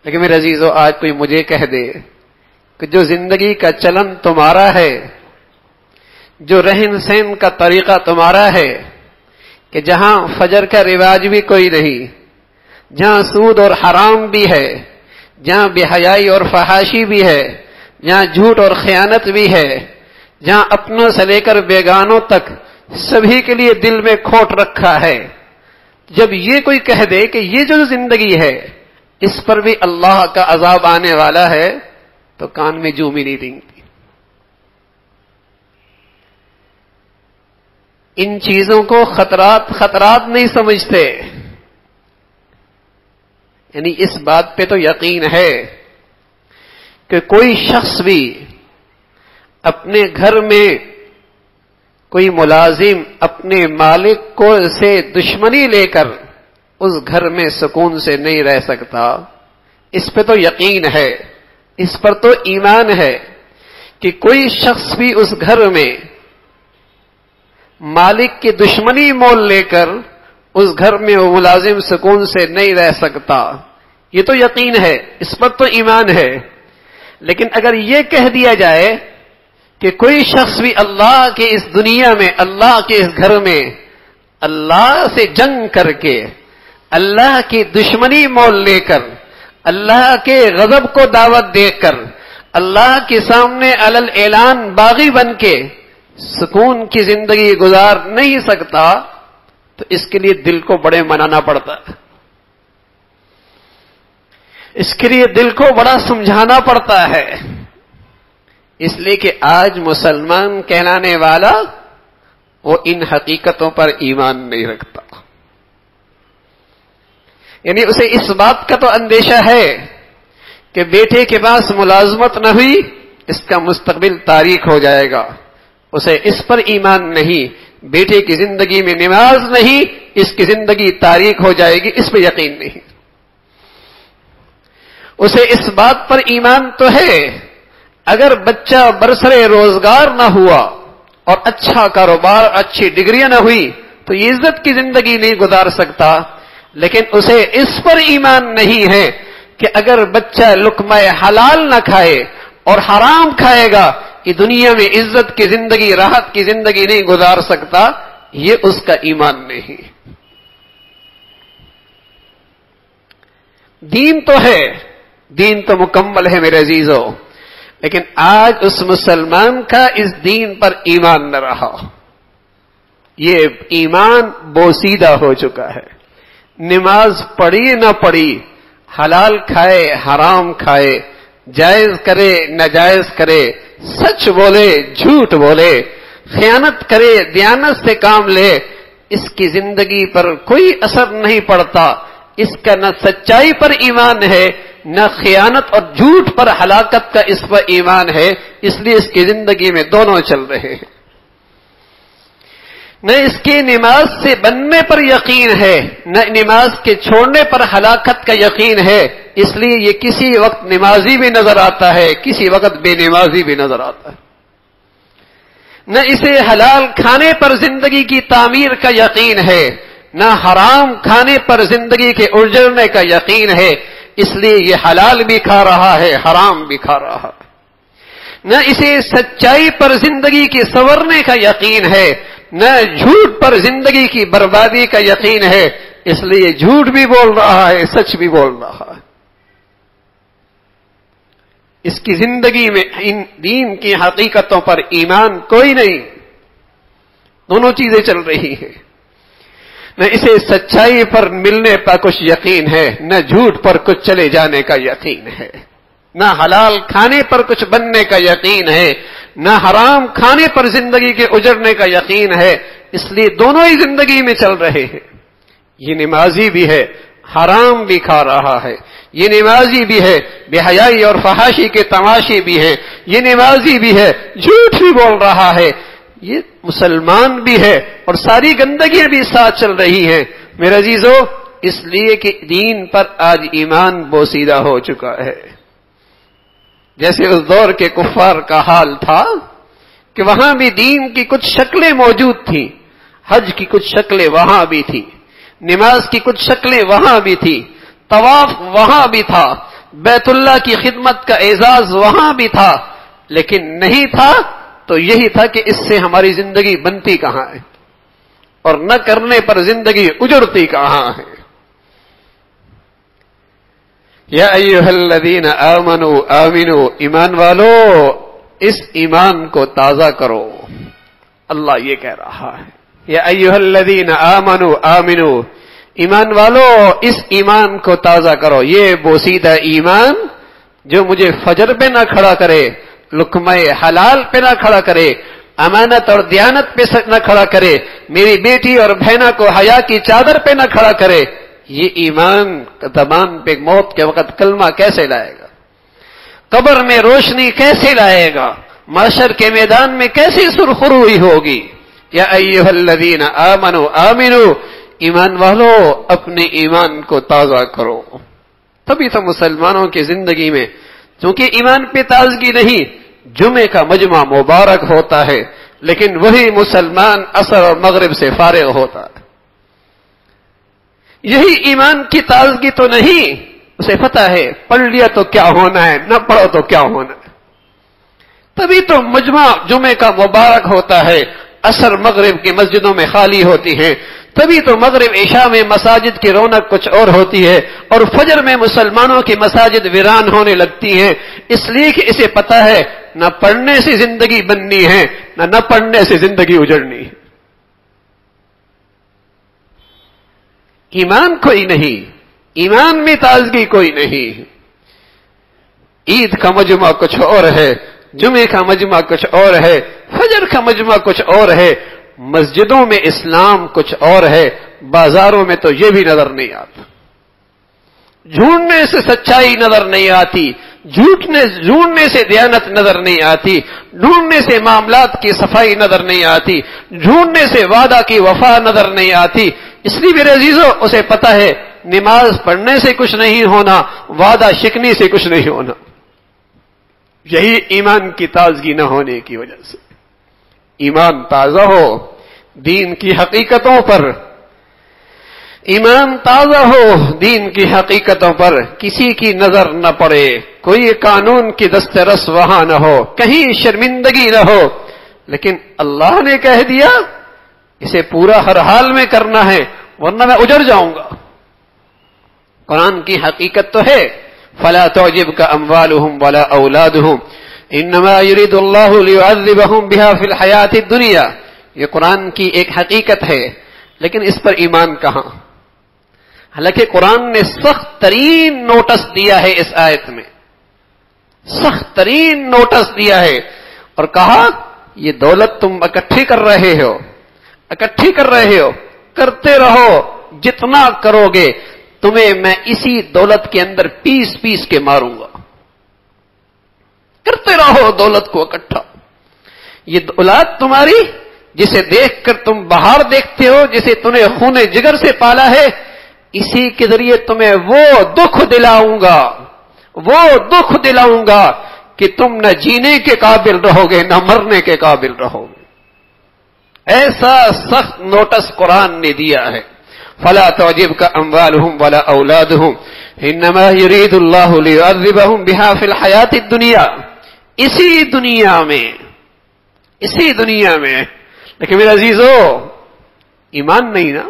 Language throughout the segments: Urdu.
لیکن میرے عزیزو، آج کوئی مجھے کہہ دے کہ جو زندگی کا چلن تمہارا ہے، جو رہن سہن کا طریقہ تمہارا ہے، کہ جہاں فجر کا رواج بھی کوئی نہیں، جہاں سود اور حرام بھی ہے، جہاں بے حیائی اور فحاشی بھی ہے، جہاں جھوٹ اور خیانت بھی ہے، جہاں اپنوں سے لے کر بیگانوں تک سبھی کے لیے دل میں کھوٹ رکھا ہے، جب یہ کوئی کہہ دے کہ یہ جو زندگی ہے اس پر بھی اللہ کا عذاب آنے والا ہے، تو کان میں جوں بھی نہیں رینگتی۔ ان چیزوں کو خطرات نہیں سمجھتے، یعنی اس بات پہ تو یقین ہے کہ کوئی شخص بھی اپنے گھر میں کوئی ملازم اپنے مالک کو سے دشمنی لے کر اس گھر میں سکون سے نہیں رہ سکتا، اس پہ تو یقین ہے، اس پر تو ایمان ہے کہ کوئی شخص بھی اس گھر میں مالک کی دشمنی مول لے کر اس گھر میں وہ ملازم سکون سے نہیں رہ سکتا، یہ تو یقین ہے، اس پر تو ایمان ہے۔ لیکن اگر یہ کہہ دیا جائے کہ کوئی شخص بھی اللہ کے اس دنیا میں، اللہ کے اس گھر میں اللہ سے جنگ کر کے، اللہ کی دشمنی مول لے کر، اللہ کے غضب کو دعوت دے کر، اللہ کے سامنے علل اعلان باغی بن کے سکون کی زندگی گزار نہیں سکتا، تو اس کے لیے دل کو بڑے منانا پڑتا ہے، اس کے لیے دل کو بڑا سمجھانا پڑتا ہے، اس لیے کہ آج مسلمان کہلانے والا وہ ان حقیقتوں پر ایمان نہیں رکھتا، یعنی اسے اس بات کا تو اندیشہ ہے کہ بیٹے کے پاس ملازمت نہ ہوئی اس کا مستقبل تاریک ہو جائے گا، اسے اس پر ایمان نہیں، بیٹے کی زندگی میں نماز نہیں، اس کی زندگی تاریک ہو جائے گی، اس پہ یقین نہیں۔ اسے اس بات پر ایمان تو ہے اگر بچہ برسرے روزگار نہ ہوا اور اچھا کاروبار، اچھی ڈگریاں نہ ہوئی تو یہ عزت کی زندگی نہیں گزار سکتا، لیکن اسے اس پر ایمان نہیں ہے کہ اگر بچہ لقمہ حلال نہ کھائے اور حرام کھائے گا یہ دنیا میں عزت کی زندگی، راحت کی زندگی نہیں گزار سکتا، یہ اس کا ایمان نہیں۔ دین تو ہے، دین تو مکمل ہے میرے عزیزو، لیکن آج اس مسلمان کا اس دین پر ایمان نہ رہا، یہ ایمان بوسیدہ ہو چکا ہے، نماز پڑھی نہ پڑھی، حلال کھائے حرام کھائے، جائز کرے ناجائز کرے، سچ بولے جھوٹ بولے، خیانت کرے دیانت سے کام لے، اس کی زندگی پر کوئی اثر نہیں پڑتا، اس کا نہ سچائی پر ایمان ہے، نہ خیانت اور جھوٹ پر ہلاکت کا اس پر ایمان ہے، اس لیے اس کی زندگی میں دونوں چل رہے ہیں۔ نہ اس کے نماز سے بننے پر یقین ہے، نہ نماز کے چھوڑنے پر ہلاکت کا یقین ہے، اس لیے یہ کسی وقت نمازی بھی نظر آتا ہے، کسی وقت بے نمازی بھی نظر آتا ہے۔ نہ اسے حلال کھانے پر زندگی کی تعمیر کا یقین ہے، نہ حرام کھانے پر زندگی کے اجڑنے کا یقین ہے، اس لیے یہ حلال بھی کھا رہا ہے، حرام بھی کھا رہا ہے۔ نہ اسے سچائی پر زندگی کے سنورنے کا یقین ہے، نہ جھوٹ پر زندگی کی بربادی کا یقین ہے، اس لیے جھوٹ بھی بول رہا ہے، سچ بھی بول رہا ہے۔ اس کی زندگی میں ان دین کی حقیقتوں پر ایمان کوئی نہیں، دونوں چیزیں چل رہی ہیں، نہ اسے سچائی پر ملنے پر کچھ یقین ہے، نہ جھوٹ پر کچھ چلے جانے کا یقین ہے، نہ حلال کھانے پر کچھ بننے کا یقین ہے، نہ حرام کھانے پر زندگی کے اجڑنے کا یقین ہے، اس لیے دونوں ہی زندگی میں چل رہے ہیں۔ یہ نمازی بھی ہے، حرام بھی کھا رہا ہے، یہ نمازی بھی ہے، بے حیائی اور فحاشی کے تماشے بھی ہیں، یہ نمازی بھی ہے، جھوٹ بھی بول رہا ہے، یہ مسلمان بھی ہے، اور ساری گندگیاں بھی ساتھ چل رہی ہیں میرے عزیزو، اس لیے کہ دین پر آج ایمان بوسیدہ ہو چکا ہے۔ جیسے اس دور کے کفار کا حال تھا کہ وہاں بھی دین کی کچھ شکلیں موجود تھیں، حج کی کچھ شکلیں وہاں بھی تھی، نماز کی کچھ شکلیں وہاں بھی تھی، طواف وہاں بھی تھا، بیت اللہ کی خدمت کا اعزاز وہاں بھی تھا، لیکن نہیں تھا تو یہی تھا کہ اس سے ہماری زندگی بنتی کہاں ہے اور نہ کرنے پر زندگی اجڑتی کہاں ہے۔ یا ایھا الذین آمنوا آمنوا، ایمان والو اس ایمان کو تازہ کرو، اللہ یہ کہہ رہا ہے۔ یا ایھا الذین آمنوا آمنوا، ایمان والو اس ایمان کو تازہ کرو، یہ بوسیدہ ایمان جو مجھے فجر پہ نہ کھڑا کرے، لقمہ حلال پہ نہ کھڑا کرے، امانت اور دیانت پہ نہ کھڑا کرے، میری بیٹی اور بہنوں کو حیا کی چادر پہ نہ کھڑا کرے، یہ ایمان زبان پہ موت کے وقت کلمہ کیسے لائے گا؟ قبر میں روشنی کیسے لائے گا؟ محشر کے میدان میں کیسی سرخروئی ہوگی؟ یا ایھا الذین آمنوا آمنوا، ایمان والو اپنے ایمان کو تازہ کرو۔ تبھی تو مسلمانوں کی زندگی میں چونکہ ایمان پہ تازگی نہیں، جمعے کا مجمع مبارک ہوتا ہے، لیکن وہی مسلمان عصر اور مغرب سے فارغ ہوتا ہے۔ یہی ایمان کی تازگی تو نہیں، اسے پتہ ہے پڑھ لیا تو کیا ہونا ہے، نہ پڑھو تو کیا ہونا ہے۔ تبھی تو مجمع جمعے کا مبارک ہوتا ہے، عصر مغرب کی مسجدوں میں خالی ہوتی ہیں، تبھی تو مغرب عشاء میں مساجد کی رونق کچھ اور ہوتی ہے، اور فجر میں مسلمانوں کی مساجد ویران ہونے لگتی ہیں، اس لیے کہ اسے پتہ ہے نہ پڑھنے سے زندگی بننی ہے، نہ پڑھنے سے زندگی اجڑنی ہے۔ ایمان کوئی نہیں، ایمان میں تازگی کوئی نہیں۔ عید کا مجمع کچھ اور ہے، جمعے کا مجمع کچھ اور ہے، فجر کا مجمع کچھ اور ہے، مسجدوں میں اسلام کچھ اور ہے، بازاروں میں تو یہ بھی نظر نہیں آتا۔ جھوٹنے سے سچائی نظر نہیں آتی، جھوٹنے سے دیانت نظر نہیں آتی، ڈھونڈنے سے معاملات کی صفائی نظر نہیں آتی، ڈھونڈنے سے وعدہ کی وفا نظر نہیں آتی۔ اس لیے میرے عزیزو اسے پتہ ہے نماز پڑھنے سے کچھ نہیں ہونا، وعدہ شکنی سے کچھ نہیں ہونا، یہی ایمان کی تازگی نہ ہونے کی وجہ سے۔ ایمان تازہ ہو دین کی حقیقتوں پر، ایمان تازہ ہو دین کی حقیقتوں پر، کسی کی نظر نہ پڑے، کوئی قانون کی دسترس وہاں نہ ہو، کہیں شرمندگی نہ ہو، لیکن اللہ نے کہہ دیا اسے پورا ہر حال میں کرنا ہے ورنہ میں اجڑ جاؤں گا۔ قرآن کی حقیقت تو ہے فَلَا تُعْجِبْكَ أَمْوَالُهُمْ وَلَا أَوْلَادُهُمْ إِنَّمَا يُرِيدُ اللَّهُ لِيُعَذِّبَهُمْ بِهَا فِي الْحَيَاةِ الدُّنْيَا، یہ قرآن کی ایک حقیقت ہے، لیکن اس پر ایمان کہاں؟ حالانکہ قرآن نے سخت ترین نوٹس دیا ہے، اس آیت میں سخت ترین نوٹس دیا ہے اور کہا یہ دولت تم اکٹھی کر رہے ہو، کرتے رہو، جتنا کرو گے تمہیں میں اسی دولت کے اندر پیس کے ماروں گا۔ کرتے رہو دولت کو اکٹھا، یہ اولاد تمہاری جسے دیکھ کر تم باہر دیکھتے ہو، جسے تمہیں خون جگر سے پالا ہے، اسی کے ذریعے تمہیں وہ دکھ دلاؤں گا کہ تم نہ جینے کے قابل رہو گے نہ مرنے کے قابل رہو گے۔ ایسا سخت نوٹس قرآن نے دیا ہے۔ فَلَا تُعْجِبْكَ أَمْوَالُهُمْ وَلَا أَوْلَادُهُم إِنَّمَا يُرِيدُ اللَّهُ لِيُعَذِّبَهُم بِهَا فِي الْحَيَاةِ الدُّنْيَا، اسی دنیا میں۔ لیکن میرے عزیزو ایمان نہیں نا،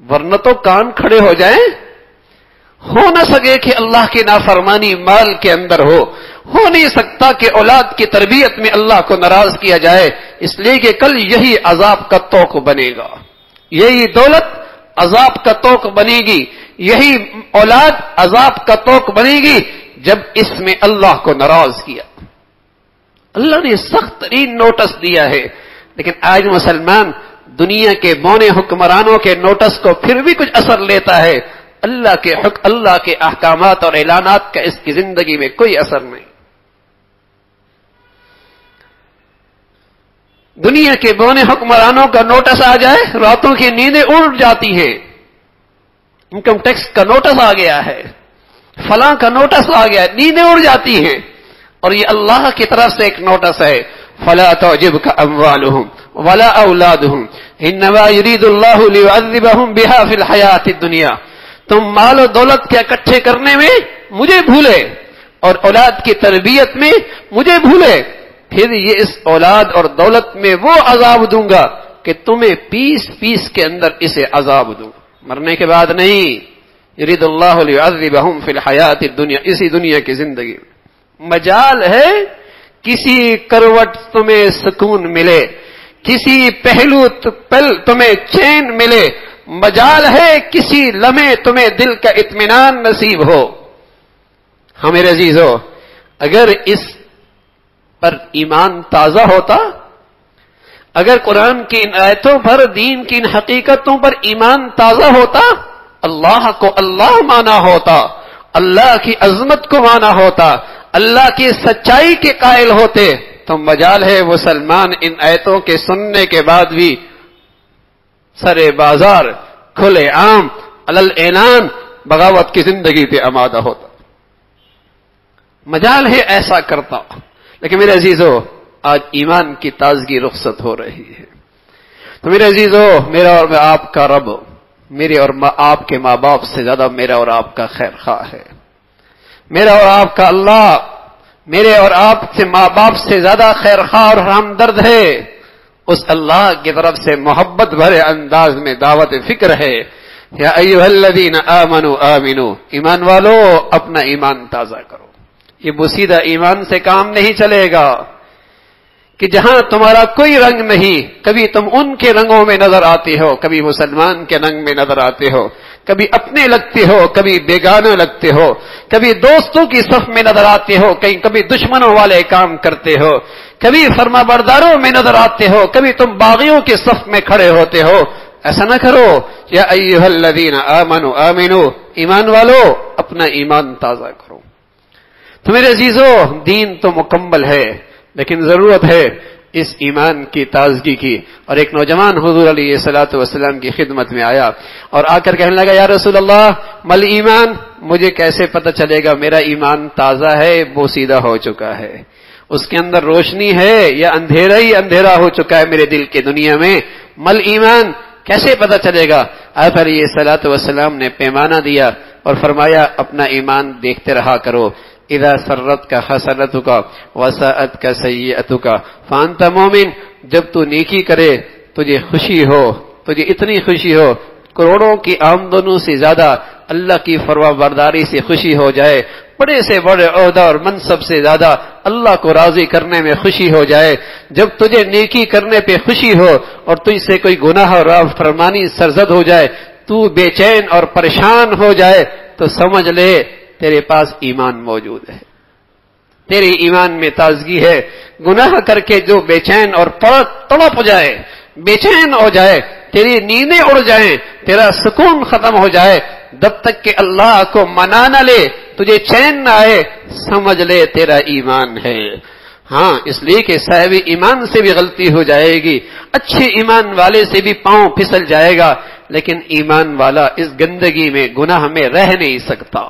ورنہ تو کان کھڑے ہو جائیں۔ ہو نہ سکے کہ اللہ کی نافرمانی مال کے اندر ہو نہیں سکتا کہ اولاد کی تربیت میں اللہ کو ناراض کیا جائے، اس لیے کہ کل یہی عذاب کا توق بنے گا، یہی دولت عذاب کا توق بنے گی، یہی اولاد عذاب کا توق بنے گی جب اس میں اللہ کو ناراض کیا۔ اللہ نے سخت ترین نوٹس دیا ہے، لیکن آج مسلمان دنیا کے بونے حکمرانوں کے نوٹس کو پھر بھی کچھ اثر لیتا ہے، اللہ کے احکامات اور اعلانات کا اس کی زندگی میں کوئی اثر نہیں۔ دنیا کے بونے حکمرانوں کا نوٹس آ جائے راتوں کی نیندیں اڑ جاتی ہیں، انکم ٹیکس کا نوٹس آ گیا ہے، فلاں کا نوٹس آ گیا، نیندیں اڑ جاتی ہیں، اور یہ اللہ کی طرف سے ایک نوٹس ہے فَلَا تُعْجِبْكَ أَمْوَالُهُمْ وَلَا أَوْلَادُهُمْ إِنَّمَا يُرِيدُ اللَّهُ لِيُعَذِّبَهُم بِهَا فِي الْحَيَاةِ الدُّنْيَا، تم مال و دولت کے اکٹھے کرنے میں مجھے بھولے اور اولاد کی تربیت میں مجھے بھولے، پھر یہ اس اولاد اور دولت میں وہ عذاب دوں گا کہ تمہیں پیس پیس کے اندر اسے عذاب دوں، مرنے کے بعد نہیں۔ یرید اللہ لیعذبہم فی الحیات الدنیا، اسی دنیا کی زندگی مجال ہے کسی کروٹ تمہیں سکون ملے، کسی پہلو پل تمہیں چین ملے، مجال ہے کسی لمحے تمہیں دل کا اطمینان نصیب ہو۔ ہاں میرے عزیزو، اگر اس پر ایمان تازہ ہوتا، اگر قرآن کی ان آیتوں پر، دین کی ان حقیقتوں پر ایمان تازہ ہوتا، اللہ کو اللہ مانا ہوتا، اللہ کی عظمت کو مانا ہوتا، اللہ کی سچائی کے قائل ہوتے، تو مجال ہے مسلمان ان آیتوں کے سننے کے بعد بھی سرے بازار کھلے عام علل اعلان بغاوت کی زندگی پہ آمادہ ہوتا، مجال ہے ایسا کرتا۔ لیکن میرے عزیزو، آج ایمان کی تازگی رخصت ہو رہی ہے، تو میرے عزیزو، میرا اور آپ کا رب میرے اور آپ کے ماں باپ سے زیادہ میرا اور آپ کا خیر خواہ ہے، میرا اور آپ کا اللہ میرے اور آپ سے ماں باپ سے زیادہ خیر خواہ اور ہمدرد ہے۔ اس اللہ کی طرف سے محبت بھرے انداز میں دعوت فکر ہے، یا ایھا الذین آمنوا آمنوا، ایمان والو اپنا ایمان تازہ کرو۔ یہ بوسیدہ ایمان سے کام نہیں چلے گا کہ جہاں تمہارا کوئی رنگ نہیں، کبھی تم ان کے رنگوں میں نظر آتے ہو، کبھی مسلمان کے رنگ میں نظر آتے ہو، کبھی اپنے لگتے ہو، کبھی بیگانے لگتے ہو، کبھی دوستوں کی صف میں نظر آتے ہو، کبھی دشمنوں والے کام کرتے ہو، کبھی فرما برداروں میں نظر آتے ہو، کبھی تم باغیوں کے صف میں کھڑے ہوتے ہو۔ ایسا نہ کرو، یا ایھا الذین آمنوا آمنوا، ایمان والو اپنا ایمان تازہ کرو۔ تو میرے عزیزو، دین تو مکمل ہے، لیکن ضرورت ہے اس ایمان کی تازگی کی۔ اور ایک نوجوان حضور علیہ الصلوۃ والسلام کی خدمت میں آیا اور آ کر کہنے لگا، یا رسول اللہ مل ایمان، مجھے کیسے پتہ چلے گا میرا ایمان تازہ ہے، بوسیدہ ہو چکا ہے، اس کے اندر روشنی ہے یا اندھیرا ہی اندھیرا ہو چکا ہے میرے دل کی دنیا میں، مل ایمان کیسے پتہ چلے گا؟ آپ علیہ الصلوۃ والسلام نے پیمانہ دیا اور فرمایا، اپنا ایمان دیکھتے رہا کرو، اذا سرتک حسنتک وساءتک سیئتک فانت مومن، جب تو نیکی کرے تجھے خوشی ہو، تجھے اتنی خوشی ہو کروڑوں کی آمدنوں سے زیادہ اللہ کی فرما برداری سے خوشی ہو جائے، بڑے سے بڑے عہدہ اور منصب سے زیادہ اللہ کو راضی کرنے میں خوشی ہو جائے، جب تجھے نیکی کرنے پہ خوشی ہو اور تجھ سے کوئی گناہ اور فرمانی سرزد ہو جائے، تو بے چین اور پریشان ہو جائے، تو سمجھ لے تیرے پاس ایمان موجود ہے، تیرے ایمان میں تازگی ہے۔ گناہ کر کے جو بے چین اور تڑپ جائے، بے چین ہو جائے، تیری نیندیں اڑ جائیں، تیرا سکون ختم ہو جائے، جب تک کہ اللہ کو منا نہ لے، تجھے چین نہ آئے، سمجھ لے تیرا ایمان ہے۔ ہاں، اس لیے کہ صاحب ایمان سے بھی غلطی ہو جائے گی، اچھے ایمان والے سے بھی پاؤں پھسل جائے گا، لیکن ایمان والا اس گندگی میں گناہ میں رہ نہیں سکتا۔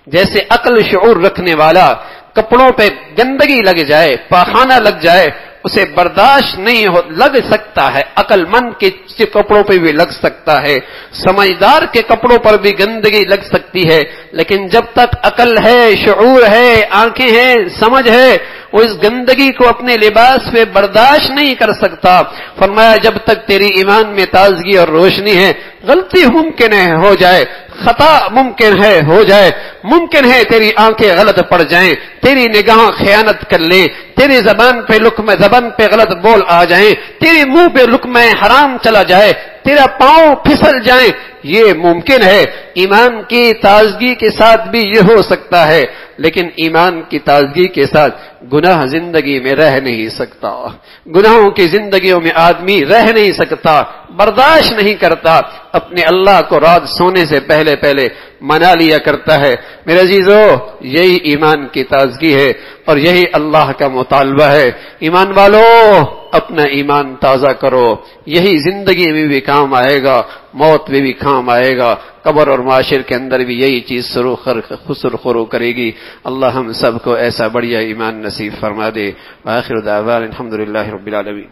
جیسے عقل شعور رکھنے والا کپڑوں پہ گندگی لگ جائے، پاخانہ لگ جائے، اسے برداشت نہیں لگ سکتا ہے، عقل مند کے کپڑوں پہ بھی لگ سکتا ہے، سمجھدار کے کپڑوں پر بھی گندگی لگ سکتی ہے، لیکن جب تک عقل ہے، شعور ہے، آنکھیں ہیں، سمجھ ہے، وہ اس گندگی کو اپنے لباس پہ برداشت نہیں کر سکتا۔ فرمایا جب تک تیری ایمان میں تازگی اور روشنی ہے، غلطی ممکن ہے ہو جائے، خطا ممکن ہے ہو جائے، ممکن ہے تیری آنکھیں غلط پڑ جائیں، تیری نگاہ خیانت کر لے، تیری زبان پہ غلط بول آ جائیں، تیرے منہ پہ لقمہ حرام چلا جائے، تیرا پاؤں پھسل جائیں، یہ ممکن ہے۔ ایمان کی تازگی کے ساتھ بھی یہ ہو سکتا ہے، لیکن ایمان کی تازگی کے ساتھ گناہ زندگی میں رہ نہیں سکتا، گناہوں کی زندگیوں میں آدمی رہ نہیں سکتا، برداشت نہیں کرتا، اپنے اللہ کو رات سونے سے پہلے منا لیا کرتا ہے۔ میرے عزیزو، یہی ایمان کی تازگی ہے اور یہی اللہ کا مطالبہ ہے۔ ایمان والو اپنا ایمان تازہ کرو، یہی زندگی میں بھی کام آئے گا، موت میں بھی کام آئے گا، قبر اور معاشر کے اندر بھی یہی چیز سرخرو کرے گی۔ اللہ ہم سب کو ایسا بڑھیا ایمان نصیب فرما دے۔ آخر دعوانا الحمدللہ رب العالمین۔